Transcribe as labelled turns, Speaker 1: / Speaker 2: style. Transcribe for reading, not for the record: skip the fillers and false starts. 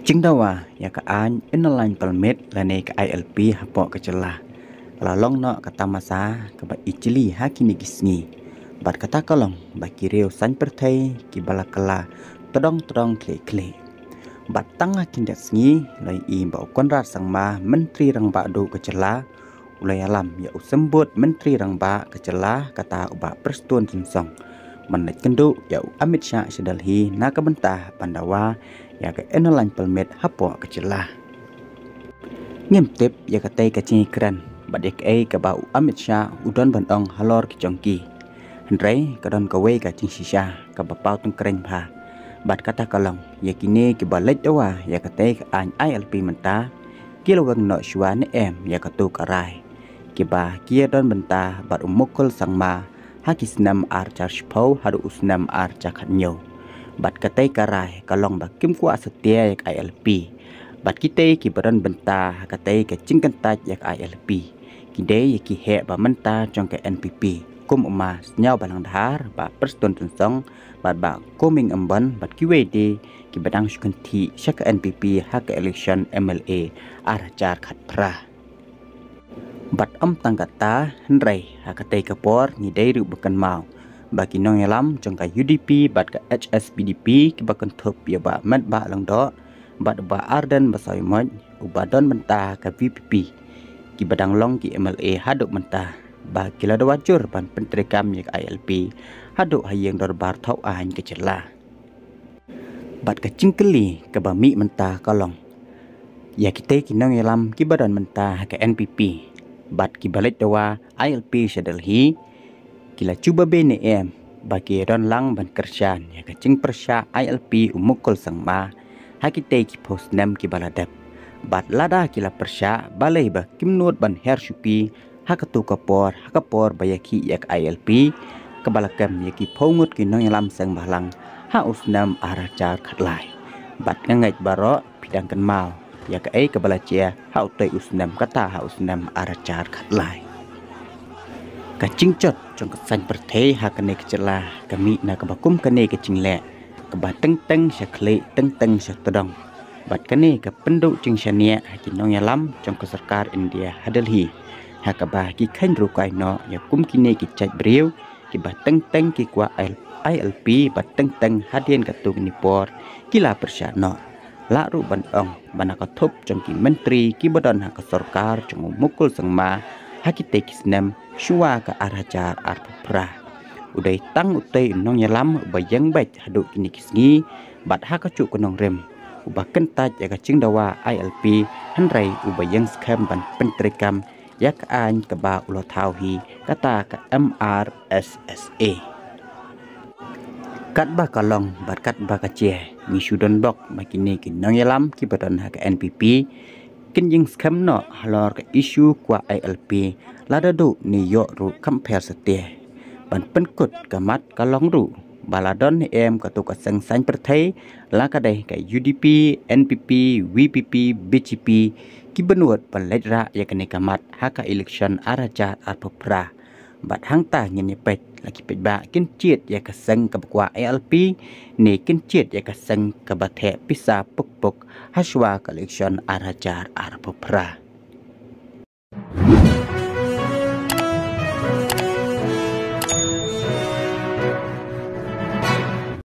Speaker 1: Chừng đâu ya ka an inalan palmet lane ka ILP hapo ka celah. Lalong no kata masa ka ba ichili hakini gisni. Bat kata kalong ba kireu san pertai ki balakala todong kle. Bat tanga kindat sngi lai I ba konrat sang ma menteri rang ba do ka celah. Ulai alam ya usembut menteri rang ba ka celah kata uba perstun sensong. Manat kendu ya Amit Shah sedalhi nak bentah pandawa ya ke enalan pelmet hapo kecelah. Ngimtip ya katai kacing keren badik ke bau Amit Shah udon bandong halor kicongki. Hendrai kadon kawe kacing sisa ke bapau tung keren pa. Bat kata kalong ya kini ke balik dawa ya katai ke an ILP mentah kilawang no syuan ya katu karai. Kiba kia don bentah bat umukul sang ma hakisnam ar charshpau haru usnam ar cakhanyo. Bat katai karai kalong bakim kuat setia yak ILP. Bat kita ki badan bentah katai ke cingkentaj yak ILP. Kidai ki he ba mentah jong ke NPP. Kum emas nyau balang dahar ba perston tunsong bat ba koming emban bat kiwede ki badang syukanti syak NPP hak election MLA ar jar khat prah. Bat tangkata hendrai hakatai kapor ni dairu bukan mau bagi nong yalam jongka UDP bat ke HSPDP ki bakan thup ya ba mat ba lang do bat ba ardan basoi moj ubadon mentah ke VPP ki badang long ki MLA haduk mentah ba kila do wajur ban pentrikam ya ILP haduk hayang dorbar thau ahan ke celah bat ke cingkeli ke bami mentah kalong ya kita ki nong yalam ki badan mentah ke NPP bat ki balik dawa ILP sedalhi kila cuba BNM bagi don lang ban kerjaan ya kacing persya ILP umukul sang ma hakite ki post nam ki baladap bat lada kila persya balai ba kimnut ban her syupi hakatu kapor bayaki yak ILP kebalakam yaki pongut ki nong lam sang balang ha usnam aracar khatlai bat ngait baro pidangkan mau ya ke kebalacia ha utai usnam kata ha usnam aracar khatlai kacing cot jong kesan pertai ha kene kecelah kami na kebakum kene kecing le keba teng syakle teng syatodong bat kene ke penduk cing syania hakin nong yalam jong ke sarkar India hadalhi ha keba ki khan rukai no ya kum kine ki chat breu ki ba teng ki kwa ILP bat teng hadien katung nipor kila persya no la ru bandong banaka thop jong ki menteri ki badon ha ke sarkar jong mukul sang ma hakite kisnam syua ka arajar arpra udai tang utai nong yalam bayang baik haduk kini kisngi bat hakacu kunong rem ubah kentaj ya kacing dawa ILP hendrai ubayang skam ban pentrikam yak an ke ba ulo tauhi kata ke MRSSA kat ba kalong bat kat ba kacie ni sudon bok makini kin nong yalam ki badan ha ke NPP kinjing skam no halor ke isu kwa ILP lada du ni yok ru compare setia ban penkut kamat kalong ru baladon em katuk aseng san pertai la kadai ke UDP NPP VPP BJP ki benuat paledra ya kene kamat haka election araja arpra bat hangta nyene pet lagi pet ba kin chiet ya kaseng ka kwa ILP ni kin chiet ya kaseng ka bathe pisa puk haswa election arajar arpra